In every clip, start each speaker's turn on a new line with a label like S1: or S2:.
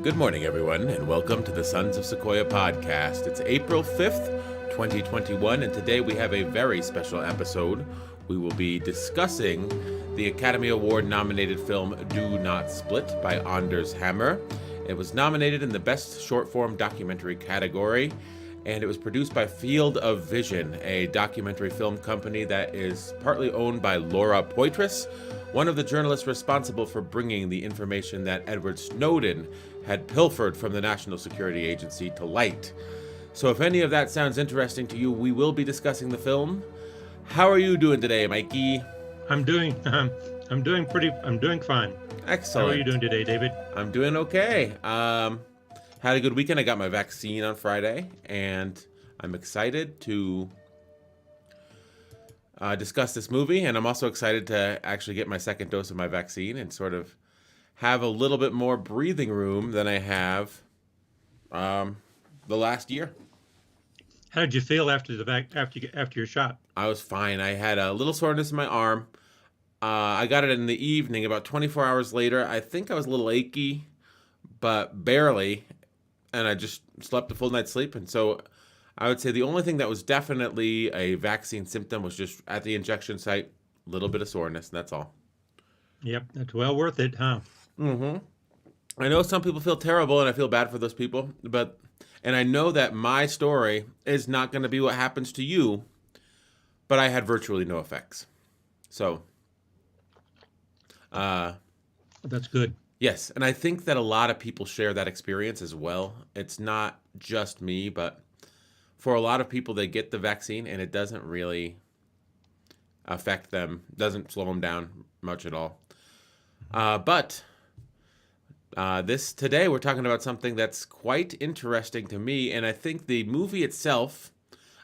S1: Good morning, everyone, and welcome to the Sons of Sequoia podcast. It's April 5th, 2021, and today we have a very special episode. We will be discussing the Academy Award-nominated film Do Not Split by Anders Hammer. It was nominated in the Best Short-Form Documentary category, and it was produced by Field of Vision, a documentary film company that is partly owned by Laura Poitras, one of the journalists responsible for bringing the information that Edward Snowden had pilfered from the National Security Agency to light. So if any of that sounds interesting to you, we will be discussing the film. How are you doing today, Mikey?
S2: I'm doing fine.
S1: Excellent.
S2: How are you doing today, David?
S1: I'm doing okay. Had a good weekend. I got my vaccine on Friday, and I'm excited to discuss this movie. And I'm also excited to actually get my second dose of my vaccine and sort of have a little bit more breathing room than I have the last year.
S2: How did you feel after your shot?
S1: I was fine. I had a little soreness in my arm. I got it in the evening, about 24 hours later. I think I was a little achy, but barely. And I just slept a full night's sleep. And so I would say the only thing that was definitely a vaccine symptom was just at the injection site, a little bit of soreness, and that's all.
S2: Yep, that's well worth it, huh?
S1: Mm-hmm. I know some people feel terrible, and I feel bad for those people, and I know that my story is not going to be what happens to you, but I had virtually no effects. So,
S2: that's good.
S1: Yes, and I think that a lot of people share that experience as well. It's not just me, but for a lot of people, they get the vaccine, and it doesn't really affect them, doesn't slow them down much at all. But today we're talking about something that's quite interesting to me, and I think the movie itself,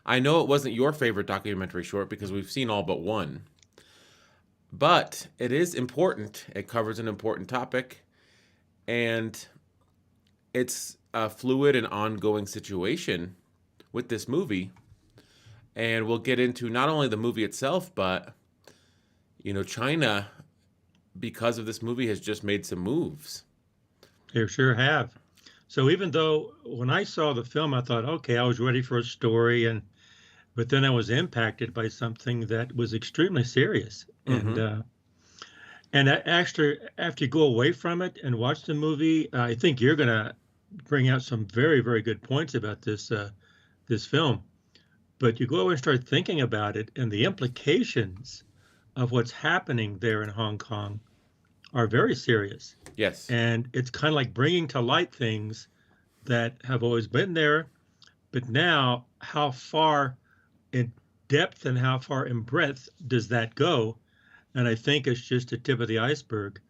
S1: I know it wasn't your favorite documentary short because we've seen all but one, but it is important. It covers an important topic, and it's a fluid and ongoing situation with this movie, and we'll get into not only the movie itself, but, China, because of this movie, has just made some moves.
S2: They sure have. So even though when I saw the film, I thought, okay, I was ready for a story, but then I was impacted by something that was extremely serious.
S1: Mm-hmm.
S2: And after you go away from it and watch the movie, I think you're going to bring out some very, very good points about this film. But you go away and start thinking about it, and the implications of what's happening there in Hong Kong are very serious.
S1: Yes.
S2: And it's kind of like bringing to light things that have always been there, but now how far in depth and how far in breadth does that go? And I think it's just a tip of the iceberg.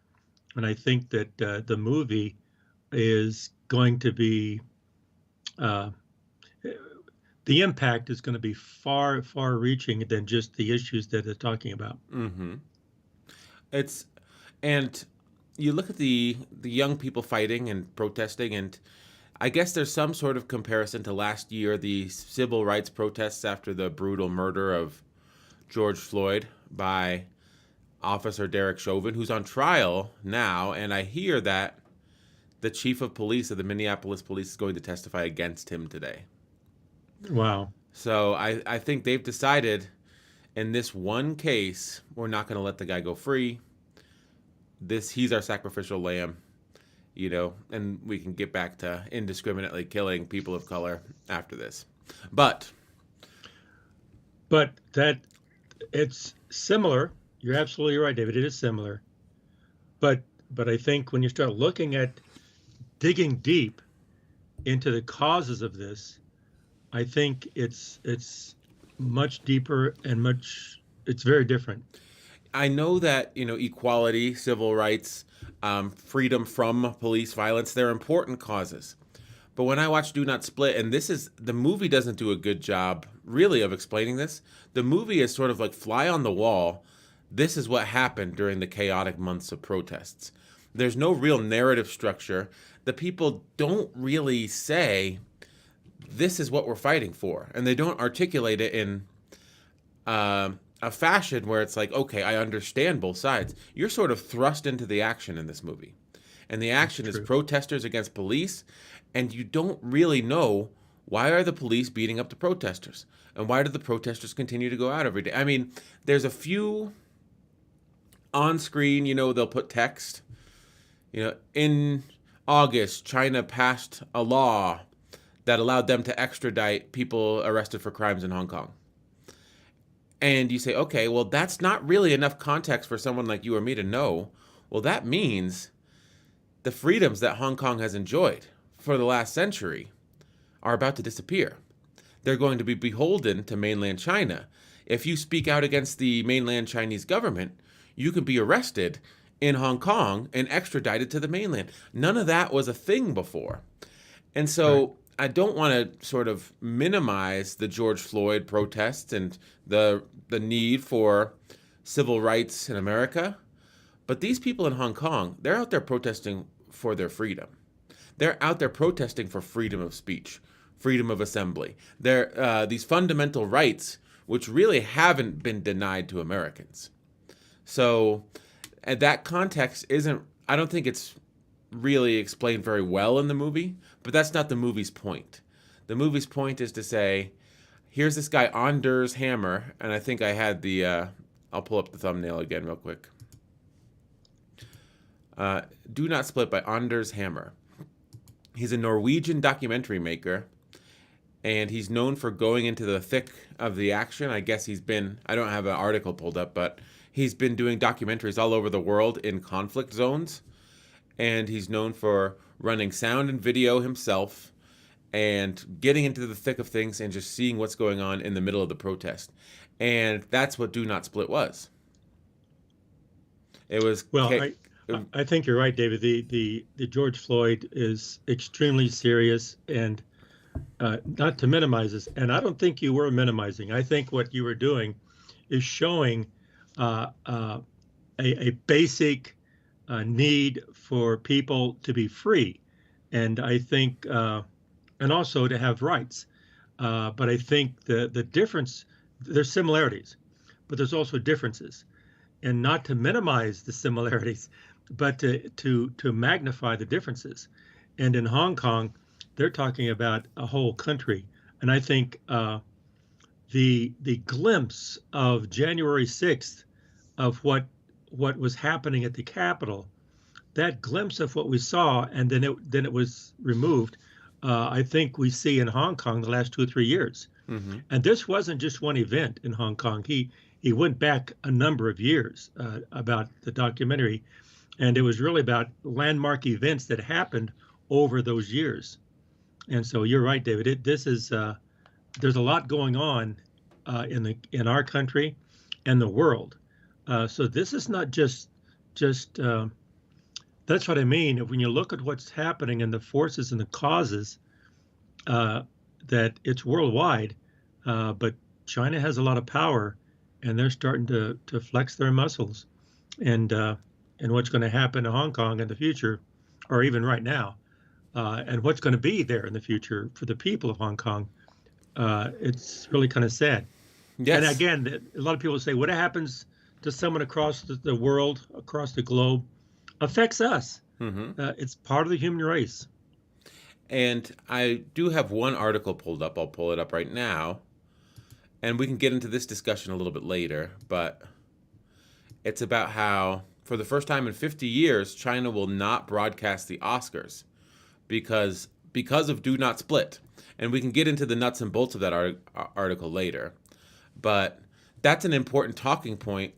S2: And I think that the movie is going to be, the impact is going to be far, far reaching than just the issues that they're talking about.
S1: Mm-hmm. And you look at the young people fighting and protesting, and I guess there's some sort of comparison to last year, the civil rights protests after the brutal murder of George Floyd by Officer Derek Chauvin, who's on trial now, and I hear that the chief of police of the Minneapolis police is going to testify against him today.
S2: Wow.
S1: So I think they've decided in this one case, we're not going to let the guy go free. He's our sacrificial lamb, and we can get back to indiscriminately killing people of color after this. But
S2: that it's similar. You're absolutely right, David. It is similar. But I think when you start looking at digging deep into the causes of this, I think it's much deeper and it's very different.
S1: I know that, equality, civil rights, freedom from police violence, they're important causes. But when I watch Do Not Split, and the movie doesn't do a good job really of explaining this. The movie is sort of like fly on the wall. This is what happened during the chaotic months of protests. There's no real narrative structure. The people don't really say, this is what we're fighting for. And they don't articulate it in a fashion where it's like, okay, I understand both sides. You're sort of thrust into the action in this movie. And the action is
S2: true.
S1: protesters against police, and you don't really know why are the police beating up the protesters, and why do the protesters continue to go out every day. I mean, there's a few on screen, they'll put text. In August, China passed a law that allowed them to extradite people arrested for crimes in Hong Kong. And you say, okay, well, that's not really enough context for someone like you or me to know. Well, that means the freedoms that Hong Kong has enjoyed for the last century are about to disappear. They're going to be beholden to mainland China. If you speak out against the mainland Chinese government, you can be arrested in Hong Kong and extradited to the mainland. None of that was a thing before. And so
S2: Right.
S1: I don't want to sort of minimize the George Floyd protests and the need for civil rights in America. But these people in Hong Kong, they're out there protesting for their freedom. They're out there protesting for freedom of speech, freedom of assembly. They're these fundamental rights, which really haven't been denied to Americans. So that context I don't think it's really explained very well in the movie, but that's not the movie's point. The movie's point is to say, here's this guy, Anders Hammer, and I think I had I'll pull up the thumbnail again real quick. Do Not Split by Anders Hammer. He's a Norwegian documentary maker, and he's known for going into the thick of the action. I guess I don't have an article pulled up, but he's been doing documentaries all over the world in conflict zones, and he's known for running sound and video himself and getting into the thick of things and just seeing what's going on in the middle of the protest. And that's what Do Not Split was. It was...
S2: Well, I think you're right, David. The George Floyd is extremely serious, and not to minimize this, and I don't think you were minimizing. I think what you were doing is showing a basic need for people to be free, and I think, and also to have rights. But I think the difference, there's similarities, but there's also differences, and not to minimize the similarities, but to magnify the differences. And in Hong Kong, they're talking about a whole country, and I think the glimpse of January 6th of what was happening at the Capitol, that glimpse of what we saw, and then it was removed. I think we see in Hong Kong the last 2 or 3 years, and this wasn't just one event in Hong Kong. He went back a number of years about the documentary, and it was really about landmark events that happened over those years. And so you're right, David. There's a lot going on in our country and the world. So this is not just that's what I mean. When you look at what's happening and the forces and the causes, that it's worldwide, but China has a lot of power, and they're starting to flex their muscles, and what's going to happen in Hong Kong in the future, or even right now, and what's going to be there in the future for the people of Hong Kong, it's really kind of sad.
S1: Yes.
S2: And again, a lot of people say, what happens to someone across the world, across the globe, affects us. It's part of the human race.
S1: And I do have one article pulled up. I'll pull it up right now. And we can get into this discussion a little bit later. But it's about how, for the first time in 50 years, China will not broadcast the Oscars because of Do Not Split. And we can get into the nuts and bolts of that article later. But that's an important talking point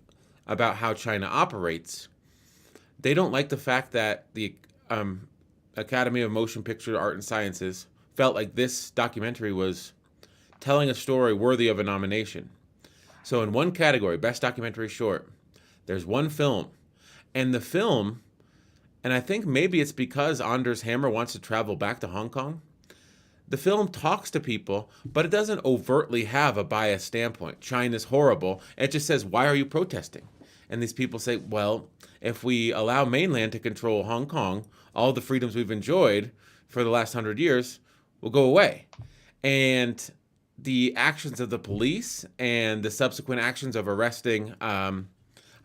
S1: about how China operates. They don't like the fact that the Academy of Motion Picture Art and Sciences felt like this documentary was telling a story worthy of a nomination. So in one category, Best Documentary Short, there's one film. And the film, and I think maybe it's because Anders Hammer wants to travel back to Hong Kong, the film talks to people, but it doesn't overtly have a biased standpoint. China's horrible. It just says, why are you protesting? And these people say, well, if we allow mainland to control Hong Kong, all the freedoms we've enjoyed for the last 100 years will go away. And the actions of the police and the subsequent actions of arresting, I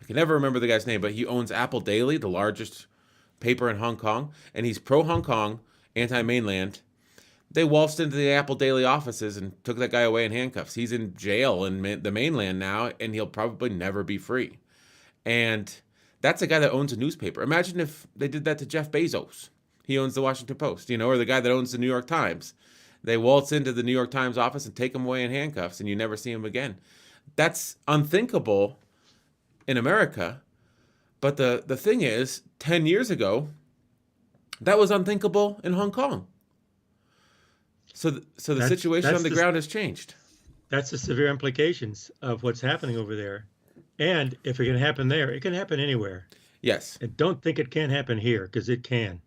S1: can never remember the guy's name, but he owns Apple Daily, the largest paper in Hong Kong, and he's pro-Hong Kong, anti-mainland. They waltzed into the Apple Daily offices and took that guy away in handcuffs. He's in jail in the mainland now, and he'll probably never be free. And that's a guy that owns a newspaper. Imagine if they did that to Jeff Bezos. He owns the Washington Post, or the guy that owns the New York Times. They waltz into the New York Times office and take him away in handcuffs, and you never see him again. That's unthinkable in America. But the thing is, 10 years ago, that was unthinkable in Hong Kong. So the situation on the ground has changed.
S2: That's the severe implications of what's happening over there. And if it can happen there, it can happen anywhere.
S1: Yes.
S2: And don't think it can't happen here, because it can.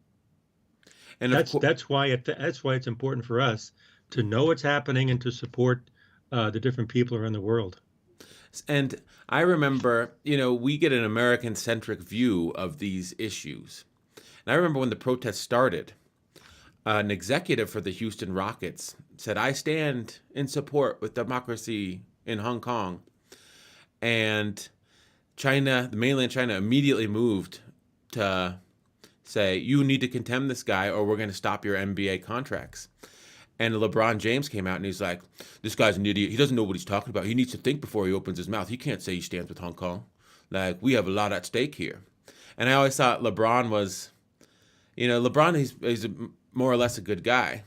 S2: And that's why it's important for us to know what's happening and to support the different people around the world.
S1: And I remember, we get an American-centric view of these issues. And I remember when the protests started, an executive for the Houston Rockets said, "I stand in support with democracy in Hong Kong." And China, the mainland China, immediately moved to say, "You need to contemn this guy or we're going to stop your NBA contracts." And LeBron James came out and he's like, "This guy's an idiot. He doesn't know what he's talking about. He needs to think before he opens his mouth. He can't say he stands with Hong Kong. Like, we have a lot at stake here." And I always thought LeBron was, LeBron, he's more or less a good guy.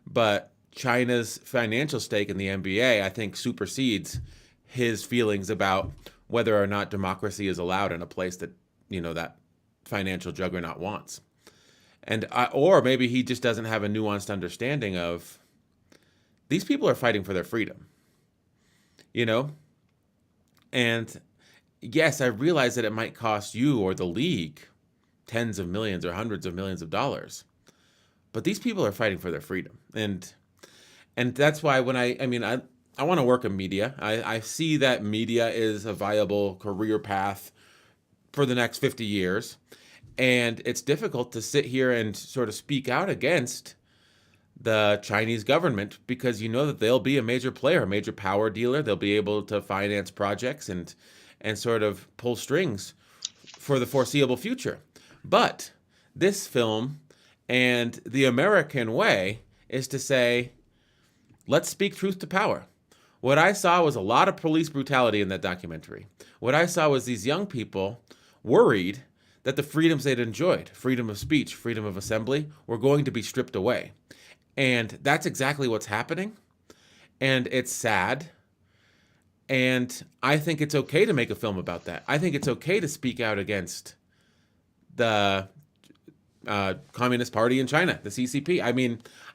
S1: But China's financial stake in the NBA, I think, supersedes his feelings about whether or not democracy is allowed in a place that, that financial juggernaut wants. And or maybe he just doesn't have a nuanced understanding of these people are fighting for their freedom, And yes, I realize that it might cost you or the league tens of millions or hundreds of millions of dollars, but these people are fighting for their freedom. And that's why when I want to work in media. I see that media is a viable career path for the next 50 years. And it's difficult to sit here and sort of speak out against the Chinese government because that they'll be a major player, a major power dealer. They'll be able to finance projects and sort of pull strings for the foreseeable future. But this film and the American way is to say, let's speak truth to power. What I saw was a lot of police brutality in that documentary. What I saw was these young people worried that the freedoms they'd enjoyed, freedom of speech, freedom of assembly, were going to be stripped away. And that's exactly what's happening. And it's sad. And I think it's okay to make a film about that. I think it's okay to speak out against the Communist Party in China, the CCP.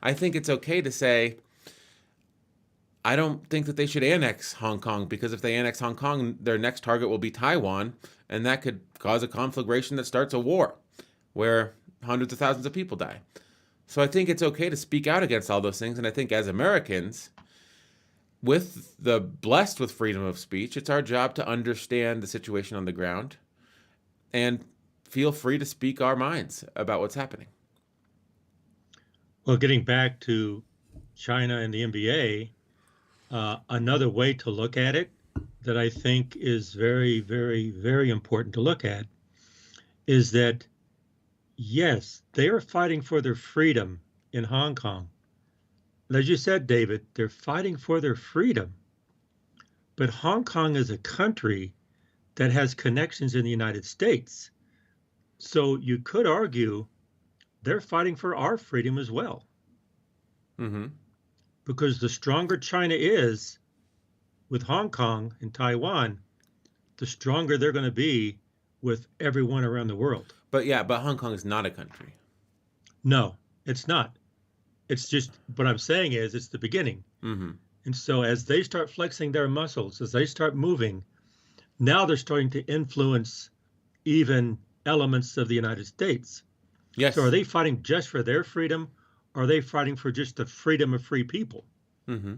S1: I think it's okay to say, I don't think that they should annex Hong Kong, because if they annex Hong Kong, their next target will be Taiwan, and that could cause a conflagration that starts a war where hundreds of thousands of people die. So I think it's okay to speak out against all those things, and I think as Americans, blessed with freedom of speech, it's our job to understand the situation on the ground and feel free to speak our minds about what's happening.
S2: Well, getting back to China and the NBA, another way to look at it that I think is very, very, very important to look at is that, yes, they are fighting for their freedom in Hong Kong. And as you said, David, they're fighting for their freedom. But Hong Kong is a country that has connections in the United States. So you could argue they're fighting for our freedom as well.
S1: Mm-hmm.
S2: Because the stronger China is with Hong Kong and Taiwan, the stronger they're going to be with everyone around the world.
S1: But Hong Kong is not a country.
S2: No, it's not. It's just, what I'm saying is, it's the beginning.
S1: Mm-hmm.
S2: And so as they start flexing their muscles, as they start moving, now they're starting to influence even elements of the United States.
S1: Yes.
S2: So are they fighting just for their freedom? Or are they fighting for just the freedom of free people,
S1: mm-hmm.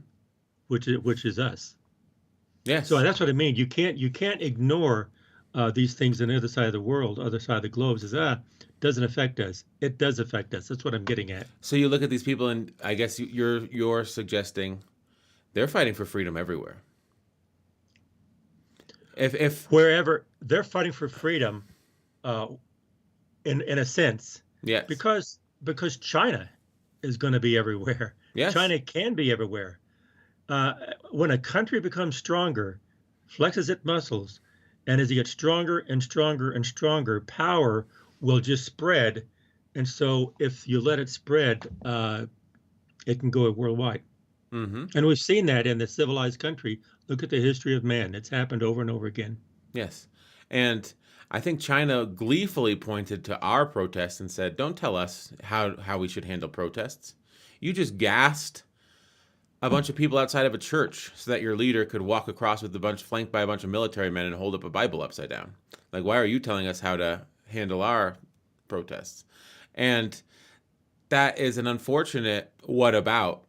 S2: which is us?
S1: Yes.
S2: So that's what I mean. You can't ignore these things on the other side of the world, other side of the globe. Says, doesn't affect us. It does affect us. That's what I'm getting at.
S1: So you look at these people, and I guess you're suggesting they're fighting for freedom everywhere. If
S2: wherever they're fighting for freedom, in a sense,
S1: Yes.
S2: because China is going to be everywhere.
S1: Yes.
S2: China can be everywhere. Uh, when a country becomes stronger, flexes its muscles, and as it gets stronger and stronger and stronger, power will just spread. And so, if you let it spread, it can go worldwide.
S1: Mm-hmm.
S2: And we've seen that in the civilized country. Look at the history of man; it's happened over and over again.
S1: Yes. And I think China gleefully pointed to our protests and said, "Don't tell us how we should handle protests. You just gassed a bunch of people outside of a church so that your leader could walk across with a bunch flanked by a bunch of military men and hold up a Bible upside down. Like, why are you telling us how to handle our protests?" And that is an unfortunate what about,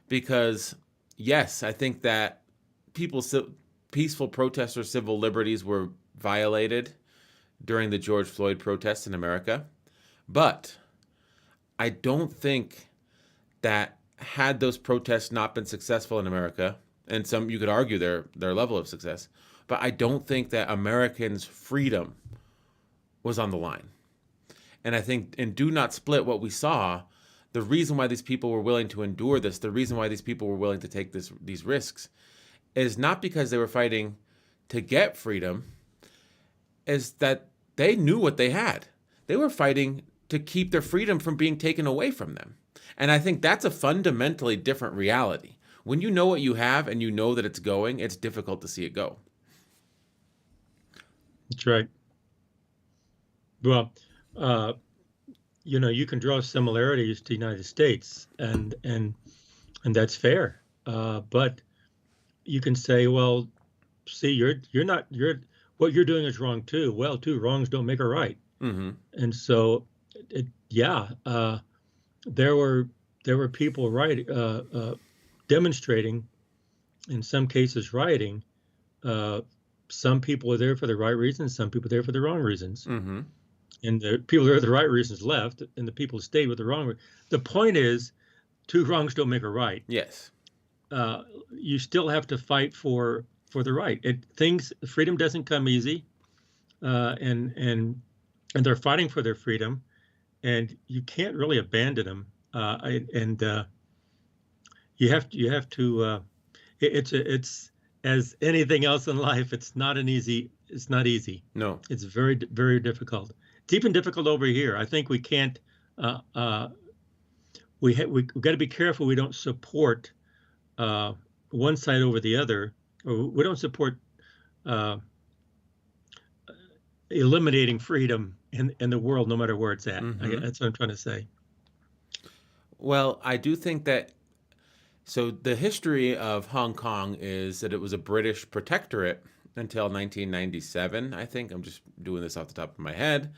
S1: because yes, I think that people's peaceful protests or civil liberties were violated during the George Floyd protests in America, but I don't think that had those protests not been successful in America, and some you could argue their level of success, but I don't think that Americans' freedom was on the line. And I think in Do Not Split, what we saw, the reason why these people were willing to endure this, the reason why these people were willing to take these risks, is not because they were fighting to get freedom, is that they knew what they had. They were fighting to keep their freedom from being taken away from them. And I think that's a fundamentally different reality. When you know what you have and you know that it's going, it's difficult to see it go.
S2: That's right. Well, uh, you can draw similarities to the United States, and that's fair. But you can say, well, see, you're not you're what you're doing is wrong too. Well, two wrongs don't make a right.
S1: Mm-hmm.
S2: And so, yeah, there were people demonstrating, in some cases rioting. Some people were there for the right reasons, some people were there for the wrong reasons.
S1: Mm-hmm.
S2: And the people there for the right reasons left, and the people stayed with the wrong. The point is, two wrongs don't make a right.
S1: Yes.
S2: You still have to fight for the right. Freedom doesn't come easy, and they're fighting for their freedom, and you can't really abandon them. You have to. It's as anything else in life. It's not easy.
S1: No.
S2: It's very, very difficult. It's even difficult over here. I think we can't. We got to be careful we don't support one side over the other, or we don't support eliminating freedom in the world, no matter where it's at.
S1: Mm-hmm.
S2: That's what I'm trying to say.
S1: Well, I do think that. So the history of Hong Kong is that it was a British protectorate until 1997, I think. I'm just doing this off the top of my head.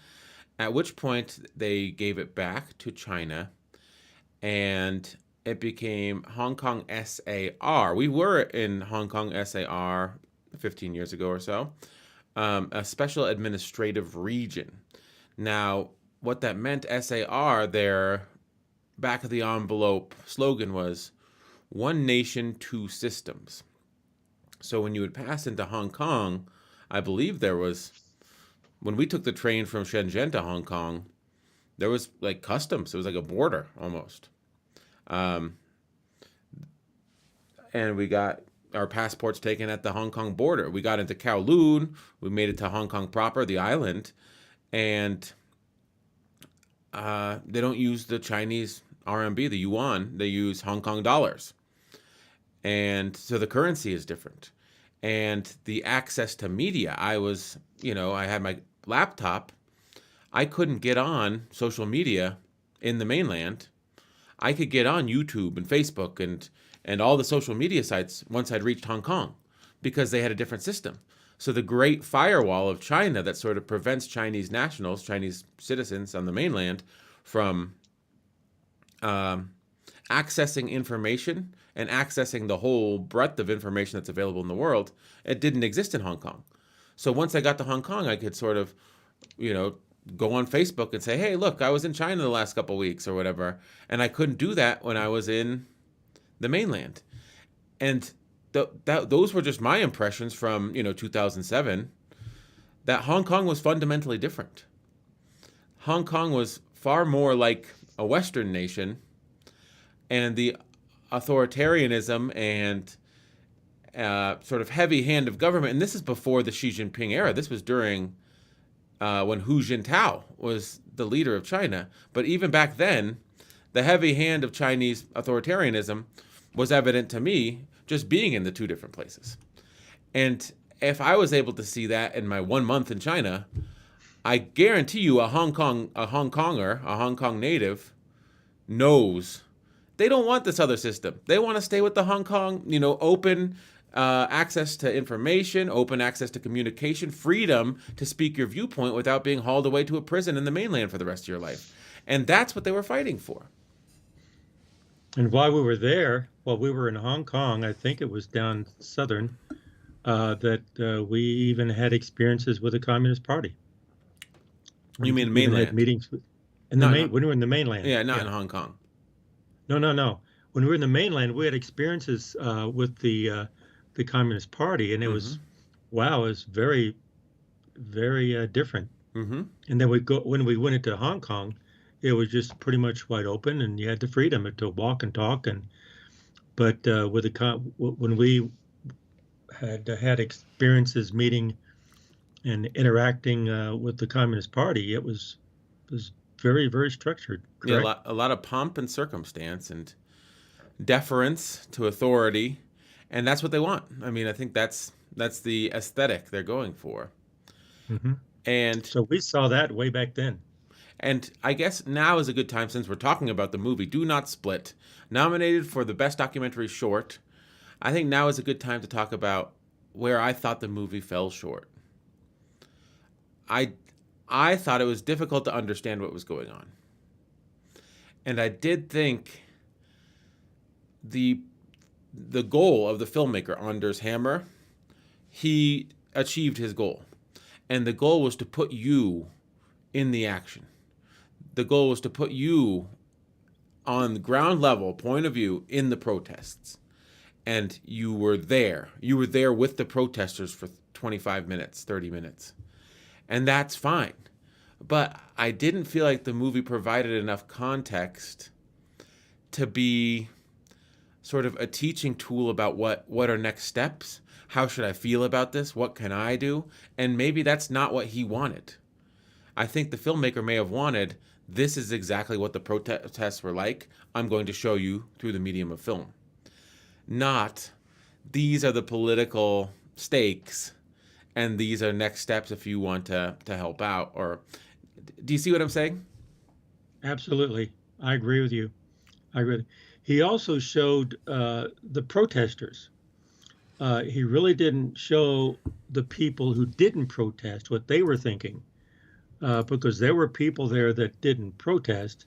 S1: At which point they gave it back to China, and it became Hong Kong SAR. We were in Hong Kong SAR 15 years ago or so, a special administrative region. Now, what that meant, SAR, their back of the envelope slogan was one nation, two systems. So when you would pass into Hong Kong, I believe when we took the train from Shenzhen to Hong Kong, there was like customs. It was like a border almost. And we got our passports taken at the Hong Kong border. We got into Kowloon. We made it to Hong Kong proper, the island. And they don't use the Chinese RMB, the yuan. They use Hong Kong dollars. And so the currency is different. And the access to media, I had my laptop. I couldn't get on social media in the mainland. I could get on YouTube and Facebook and all the social media sites once I'd reached Hong Kong, because they had a different system. So the great firewall of China that sort of prevents Chinese nationals, Chinese citizens on the mainland from accessing information and accessing the whole breadth of information that's available in the world, it didn't exist in Hong Kong. So once I got to Hong Kong, I could sort of, go on Facebook and say, hey, look, I was in China the last couple of weeks or whatever. And I couldn't do that when I was in the mainland. And those were just my impressions from, 2007, that Hong Kong was fundamentally different. Hong Kong was far more like a Western nation, and the authoritarianism and sort of heavy hand of government, and this is before the Xi Jinping era. This was during when Hu Jintao was the leader of China. But even back then, the heavy hand of Chinese authoritarianism was evident to me just being in the two different places. And if I was able to see that in my 1 month in China, I guarantee you a Hong Konger, a Hong Kong native knows they don't want this other system. They want to stay with the Hong Kong, open access to information, open access to communication, freedom to speak your viewpoint without being hauled away to a prison in the mainland for the rest of your life. And that's what they were fighting for.
S2: And while we were there, while we were in Hong Kong, I think it was down southern, that we even had experiences with the Communist Party.
S1: You mean
S2: We even
S1: mainland?
S2: had meetings when we were in the mainland.
S1: Yeah, not in Hong Kong.
S2: No. When we were in the mainland, we had experiences with the Communist Party, and it was, wow, it was very, very different.
S1: Mm-hmm.
S2: And then when we went into Hong Kong, it was just pretty much wide open, and you had the freedom to walk and talk. But when we had experiences meeting and interacting with the Communist Party, it was very, very structured. Correct?
S1: Yeah, a lot of pomp and circumstance and deference to authority, and that's what they want. I mean, I think that's the aesthetic they're going for.
S2: Mm-hmm.
S1: And
S2: so we saw that way back then.
S1: And I guess now is a good time, since we're talking about the movie Do Not Split, nominated for the Best Documentary Short. I think now is a good time to talk about where I thought the movie fell short. I thought it was difficult to understand what was going on. And I did think the goal of the filmmaker, Anders Hammer, he achieved his goal. And the goal was to put you in the action. The goal was to put you on the ground level, point of view, in the protests. And you were there. You were there with the protesters for 25 minutes, 30 minutes. And that's fine. But I didn't feel like the movie provided enough context to be sort of a teaching tool about what are next steps. How should I feel about this? What can I do? And maybe that's not what he wanted. I think the filmmaker may have wanted, this is exactly what the protests were like. I'm going to show you through the medium of film. Not, these are the political stakes, and these are next steps if you want to help out. Or, do you see what I'm saying?
S2: Absolutely. I agree with you. He also showed the protesters. He really didn't show the people who didn't protest what they were thinking. Because there were people there that didn't protest,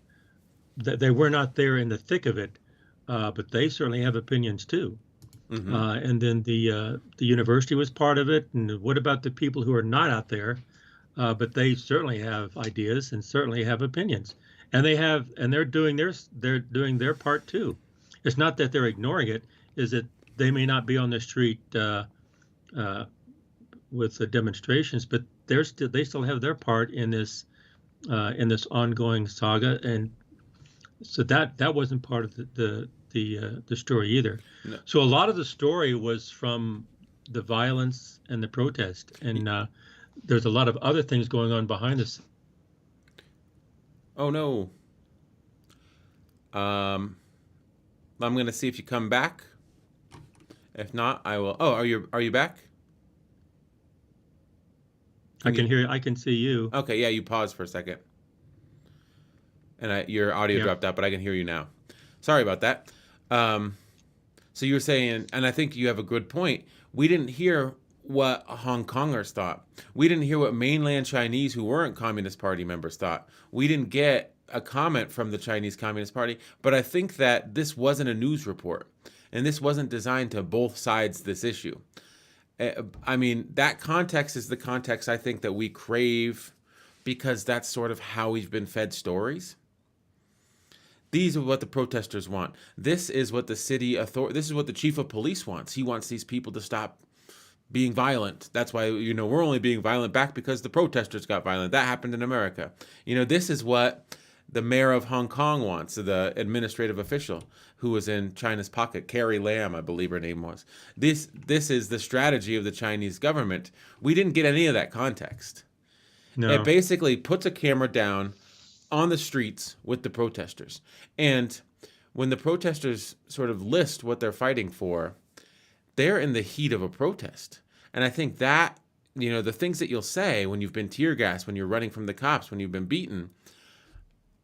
S2: that they were not there in the thick of it, but they certainly have opinions too. Mm-hmm. And then the university was part of it. And what about the people who are not out there, but they certainly have ideas and certainly have opinions, and they're doing their part too. It's not that they're ignoring it; is that they may not be on the street with the demonstrations, but they still have their part in this ongoing saga, and so that wasn't part of the story either. No. So a lot of the story was from the violence and the protest, and there's a lot of other things going on behind this.
S1: Oh no. I'm going to see if you come back. If not, I will. Oh, are you back?
S2: I can hear you. I can see you.
S1: Okay, yeah, you paused for a second. And your audio dropped out, but I can hear you now. Sorry about that. So you were saying, and I think you have a good point, we didn't hear what Hong Kongers thought. We didn't hear what mainland Chinese who weren't Communist Party members thought. We didn't get a comment from the Chinese Communist Party, but I think that this wasn't a news report, and this wasn't designed to both sides this issue. I mean, that context is the context I think that we crave, because that's sort of how we've been fed stories. These are what the protesters want. This is what the city this is what the chief of police wants. He wants these people to stop being violent. That's why, we're only being violent back because the protesters got violent. That happened in America. This is what the mayor of Hong Kong wants, the administrative official who was in China's pocket, Carrie Lam, I believe her name was. This is the strategy of the Chinese government. We didn't get any of that context. It
S2: No.
S1: basically puts a camera down on the streets with the protesters. And when the protesters sort of list what they're fighting for, they're in the heat of a protest. And I think that, the things that you'll say when you've been tear gassed, when you're running from the cops, when you've been beaten,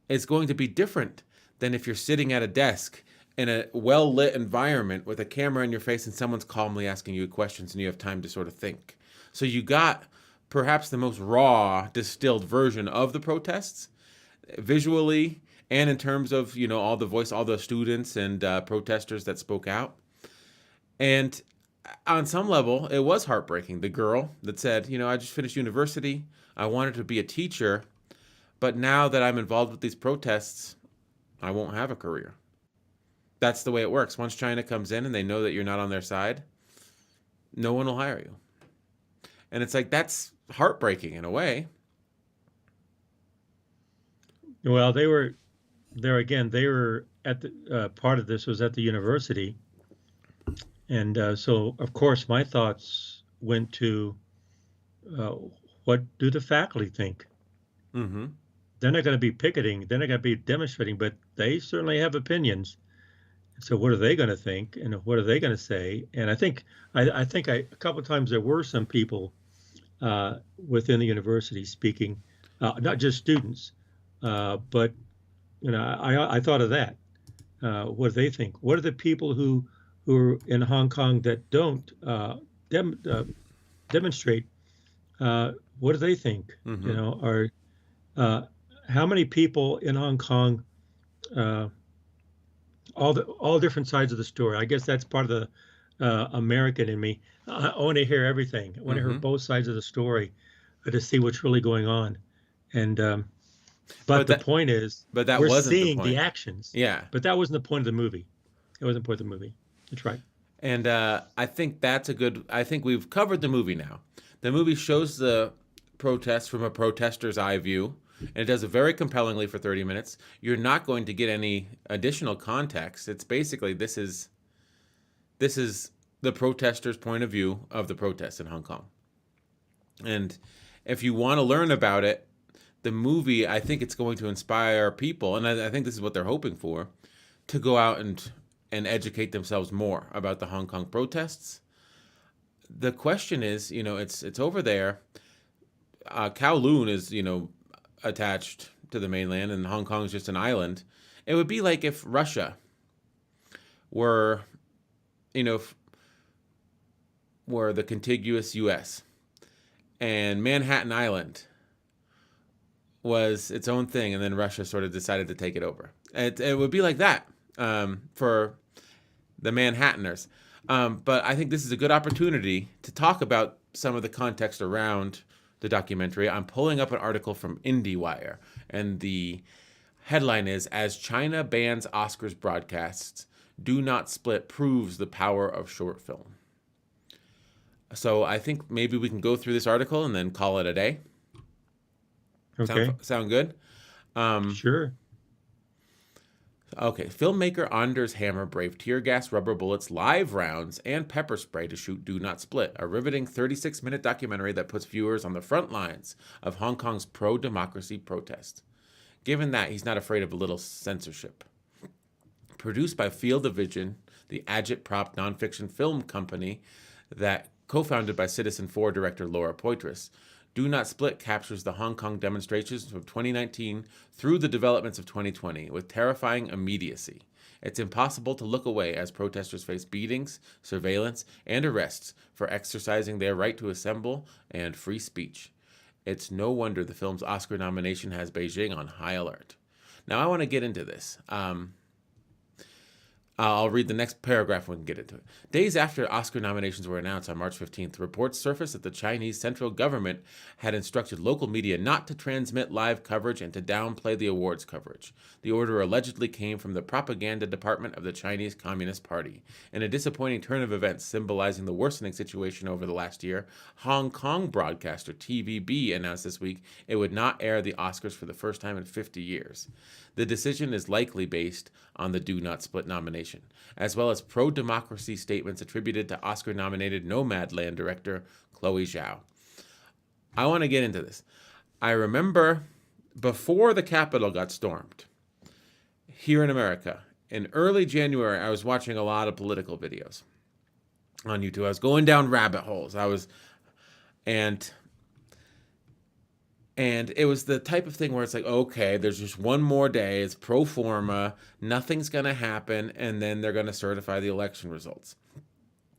S1: is going to be different than if you're sitting at a desk in a well-lit environment with a camera in your face and someone's calmly asking you questions and you have time to sort of think. So you got perhaps the most raw, distilled version of the protests, visually and in terms of, all the students and protesters that spoke out. And on some level, it was heartbreaking. The girl that said, I just finished university. I wanted to be a teacher. But now that I'm involved with these protests, I won't have a career. That's the way it works. Once China comes in and they know that you're not on their side, no one will hire you. And it's like, that's heartbreaking in a way.
S2: Well, they were there again. They were at the part of this was at the university, and so of course my thoughts went to uh, what do the faculty think?
S1: Mm-hmm.
S2: They're not going to be picketing. They're not going to be demonstrating, but they certainly have opinions. So what are they going to think, and what are they going to say? And I think a couple of times there were some people within the university speaking, not just students, but I thought of that. What do they think? What are the people who are in Hong Kong that don't demonstrate? What do they think?
S1: Mm-hmm.
S2: Are how many people in Hong Kong? All different sides of the story. I guess that's part of the American in me. I want to hear everything. I want to hear
S1: Mm-hmm.
S2: both sides of the story to see what's really going on. And
S1: But
S2: the point is,
S1: that
S2: we're
S1: wasn't the
S2: seeing the
S1: point.
S2: actions.
S1: Yeah.
S2: But that wasn't the point of the movie. It wasn't the point of the movie. That's right.
S1: And I think I think we've covered the movie now. The movie shows the protest from a protester's eye view, and it does it very compellingly for 30 minutes. You're not going to get any additional context. It's basically this is the protester's point of view of the protests in Hong Kong. And if you want to learn about it, the movie, I think it's going to inspire people, and I think this is what they're hoping for, to go out and educate themselves more about the Hong Kong protests. The question is, it's over there. Kowloon is, attached to the mainland, and Hong Kong is just an island. It would be like if Russia were, were the contiguous U.S. and Manhattan Island was its own thing, and then Russia sort of decided to take it over. It would be like that for the Manhattaners. But I think this is a good opportunity to talk about some of the context around the documentary. I'm pulling up an article from IndieWire, and the headline is, "As China Bans Oscars Broadcasts, Do Not Split Proves the Power of Short Film." So I think maybe we can go through this article and then call it a day.
S2: Okay.
S1: Sound good?
S2: Sure.
S1: Okay. Filmmaker Anders Hammer braved tear gas, rubber bullets, live rounds, and pepper spray to shoot Do Not Split, a riveting 36-minute documentary that puts viewers on the front lines of Hong Kong's pro-democracy protest. Given that, he's not afraid of a little censorship. Produced by Field of Vision, the agitprop nonfiction film company that co-founded by Citizen4 director Laura Poitras, Do Not Split captures the Hong Kong demonstrations from 2019 through the developments of 2020 with terrifying immediacy. It's impossible to look away as protesters face beatings, surveillance, and arrests for exercising their right to assemble and free speech. It's no wonder the film's Oscar nomination has Beijing on high alert. Now, I want to get into this. I'll read the next paragraph when we get into it. Days after Oscar nominations were announced on March 15th, reports surfaced that the Chinese central government had instructed local media not to transmit live coverage and to downplay the awards coverage. The order allegedly came from the propaganda department of the Chinese Communist Party. In a disappointing turn of events symbolizing the worsening situation over the last year, Hong Kong broadcaster TVB announced this week it would not air the Oscars for the first time in 50 years. The decision is likely based on the Do Not Split nomination, as well as pro-democracy statements attributed to Oscar-nominated Nomadland director Chloe Zhao. I want to get into this. I remember before the Capitol got stormed, here in America, in early January, I was watching a lot of political videos on YouTube. I was going down rabbit holes. And it was the type of thing where it's like, okay, there's just one more day. It's pro forma. Nothing's going to happen. And then they're going to certify the election results.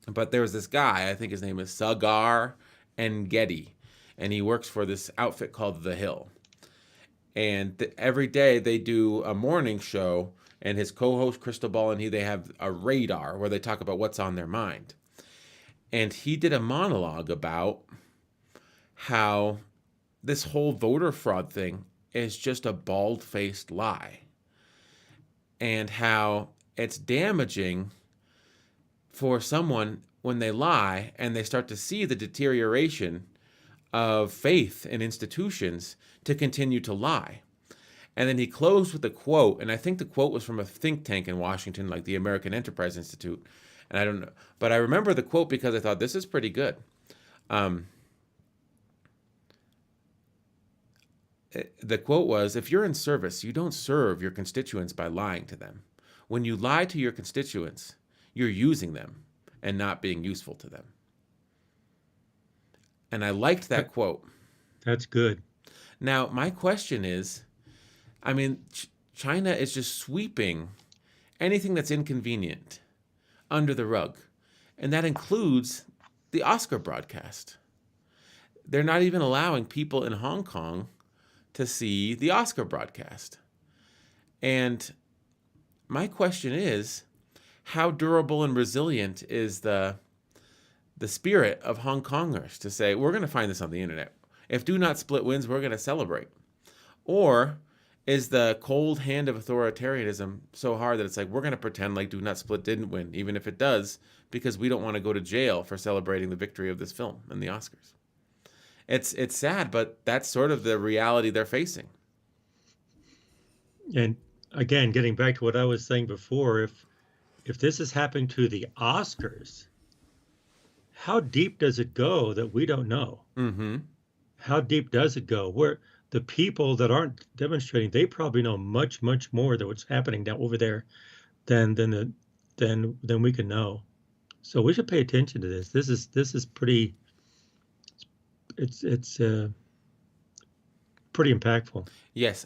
S1: But there was this guy, I think his name is Sagar Engedi, and he works for this outfit called The Hill. And every day they do a morning show, and his co-host Cristobal and they have a radar where they talk about what's on their mind. And he did a monologue about how this whole voter fraud thing is just a bald-faced lie, and how it's damaging for someone when they lie and they start to see the deterioration of faith in institutions to continue to lie. And then he closed with a quote, and I think the quote was from a think tank in Washington, like the American Enterprise Institute. And I don't know, but I remember the quote because I thought this is pretty good. The quote was, "If you're in service, you don't serve your constituents by lying to them. When you lie to your constituents, you're using them and not being useful to them." And I liked that quote.
S2: That's good.
S1: Now, my question is, I mean, China is just sweeping anything that's inconvenient under the rug. And that includes the Oscar broadcast. They're not even allowing people in Hong Kong to see the Oscar broadcast. And my question is, how durable and resilient is the spirit of Hong Kongers to say, we're going to find this on the internet. If Do Not Split wins, we're going to celebrate. Or is the cold hand of authoritarianism so hard that it's like, we're going to pretend like Do Not Split didn't win, even if it does, because we don't want to go to jail for celebrating the victory of this film in the Oscars. It's sad, but that's sort of the reality they're facing.
S2: And again, getting back to what I was saying before, if this is happening to the Oscars, how deep does it go that we don't know?
S1: Mm-hmm.
S2: How deep does it go? Where the people that aren't demonstrating, they probably know much, much more than what's happening down over there than we can know. So we should pay attention to this. This is pretty. It's pretty impactful.
S1: Yes,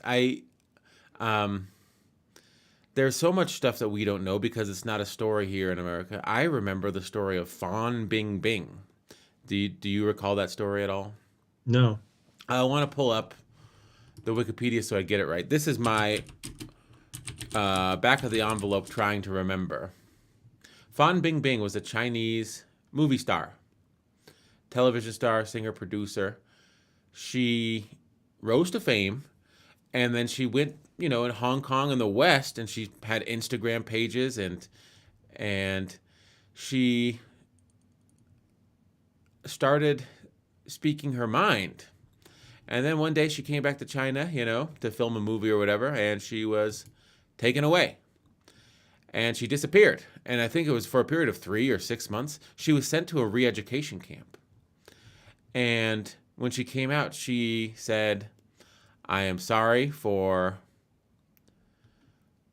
S1: there's so much stuff that we don't know because it's not a story here in America. I remember the story of Fan Bingbing. Do you recall that story at all?
S2: No.
S1: I want to pull up the Wikipedia so I get it right. This is my back of the envelope trying to remember. Fan Bingbing was a Chinese movie star, television star, singer, producer. She rose to fame, and then she went, in Hong Kong in the West, and she had Instagram pages, and she started speaking her mind. And then one day she came back to China, to film a movie or whatever, and she was taken away. And she disappeared. And I think it was for a period of 3 or 6 months. She was sent to a re-education camp. And when she came out, she said, I am sorry for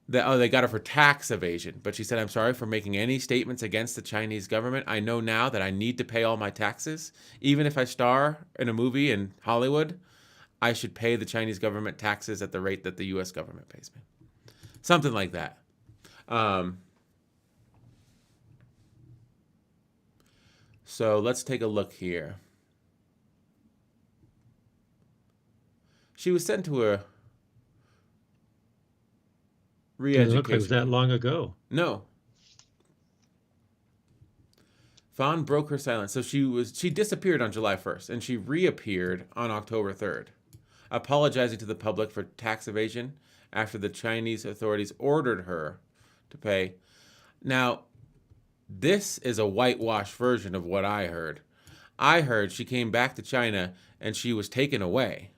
S1: that. Oh, they got her for tax evasion. But she said, I'm sorry for making any statements against the Chinese government. I know now that I need to pay all my taxes. Even if I star in a movie in Hollywood, I should pay the Chinese government taxes at the rate that the U.S. government pays me. Something like that. So let's take a look here. She was sent to a re-education.
S2: It looked like it was that long ago.
S1: No, Fawn broke her silence. So she disappeared on July 1st and she reappeared on October 3rd, apologizing to the public for tax evasion after the Chinese authorities ordered her to pay. Now, this is a whitewash version of what I heard. I heard she came back to China and she was taken away.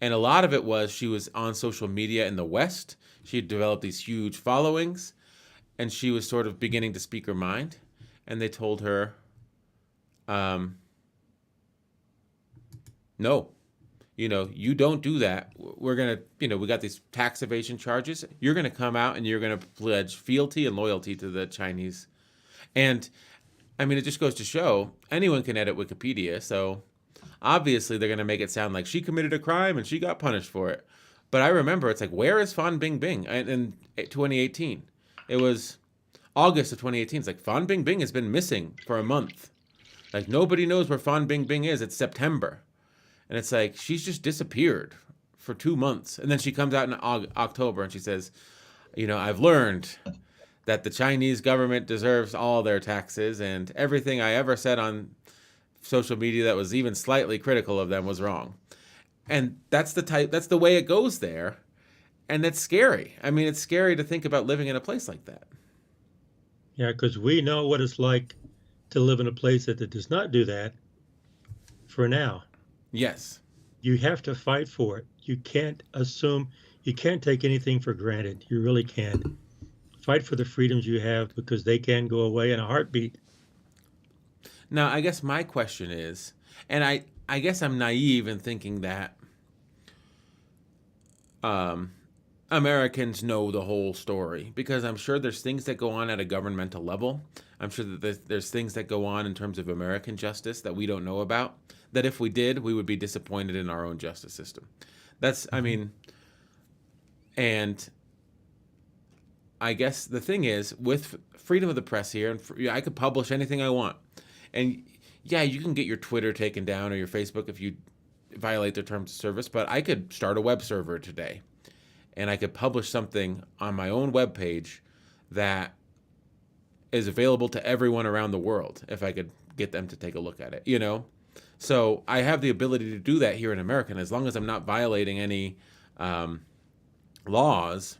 S1: And a lot of it was she was on social media in the West. She had developed these huge followings and she was sort of beginning to speak her mind. And they told her, no, you don't do that. We're going to, we got these tax evasion charges. You're going to come out and you're going to pledge fealty and loyalty to the Chinese. And I mean, it just goes to show anyone can edit Wikipedia. So obviously they're going to make it sound like she committed a crime and she got punished for it. But I remember it's like, where is Fan Bingbing in 2018? It was August of 2018. It's like Fan Bingbing has been missing for a month. Like nobody knows where Fan Bingbing is. It's September. And it's like she's just disappeared for 2 months. And then she comes out in October and she says, I've learned that the Chinese government deserves all their taxes and everything I ever said on social media that was even slightly critical of them was wrong. And that's the way it goes there. And it's scary. I mean, it's scary to think about living in a place like that.
S2: Yeah, because we know what it's like to live in a place that does not do that for now.
S1: Yes.
S2: You have to fight for it. You can't take anything for granted. You really can't. Fight for the freedoms you have because they can go away in a heartbeat.
S1: Now, I guess my question is, and I guess I'm naive in thinking that Americans know the whole story because I'm sure there's things that go on at a governmental level. I'm sure that there's things that go on in terms of American justice that we don't know about, that if we did, we would be disappointed in our own justice system. And I guess the thing is, with freedom of the press here, and I could publish anything I want. And yeah, you can get your Twitter taken down or your Facebook if you violate their terms of service, but I could start a web server today and I could publish something on my own web page that is available to everyone around the world if I could get them to take a look at it, So I have the ability to do that here in America, and as long as I'm not violating any laws,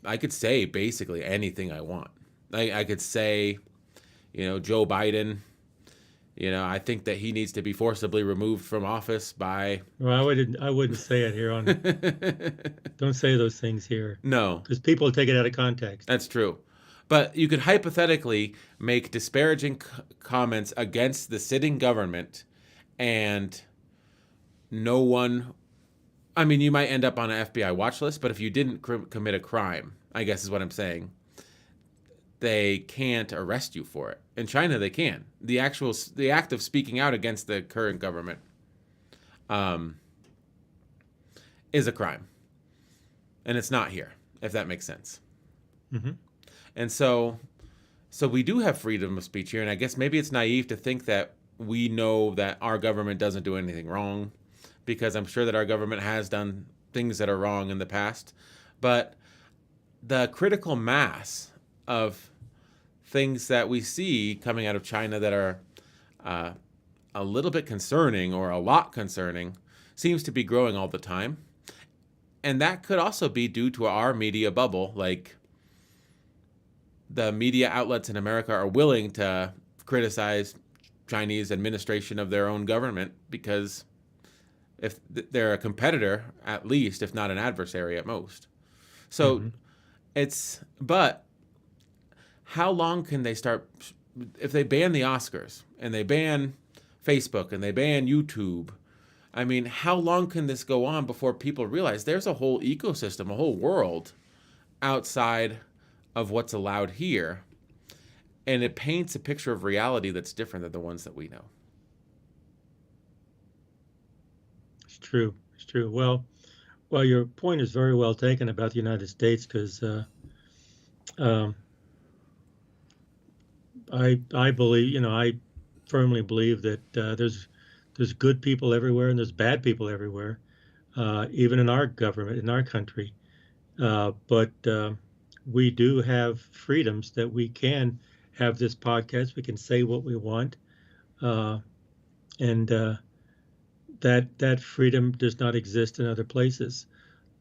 S1: I could say basically anything I want. I could say, Joe Biden, I think that he needs to be forcibly removed from office by...
S2: Well, I wouldn't say it here on... Don't say those things here.
S1: No.
S2: Because people take it out of context.
S1: That's true. But you could hypothetically make disparaging comments against the sitting government and no one... I mean, you might end up on an FBI watch list, but if you didn't commit a crime, I guess is what I'm saying, they can't arrest you for it. In China, they can. The act of speaking out against the current government is a crime. And it's not here, if that makes sense.
S2: Mm-hmm.
S1: And so we do have freedom of speech here, and I guess maybe it's naive to think that we know that our government doesn't do anything wrong, because I'm sure that our government has done things that are wrong in the past. But the critical mass of things that we see coming out of China that are a little bit concerning or a lot concerning seems to be growing all the time. And that could also be due to our media bubble. Like, the media outlets in America are willing to criticize Chinese administration of their own government because if they're a competitor, at least, if not an adversary at most. So but how long can they start, if they ban the Oscars and they ban Facebook and they ban YouTube, I mean, how long can this go on before people realize there's a whole ecosystem, a whole world outside of what's allowed here, and it paints a picture of reality that's different than the ones that we know.
S2: It's true. It's true. Well, your point is very well taken about the United States, because I believe, I firmly believe that there's good people everywhere and there's bad people everywhere, even in our government, in our country. But we do have freedoms that we can have this podcast. We can say what we want, uh, and that freedom does not exist in other places.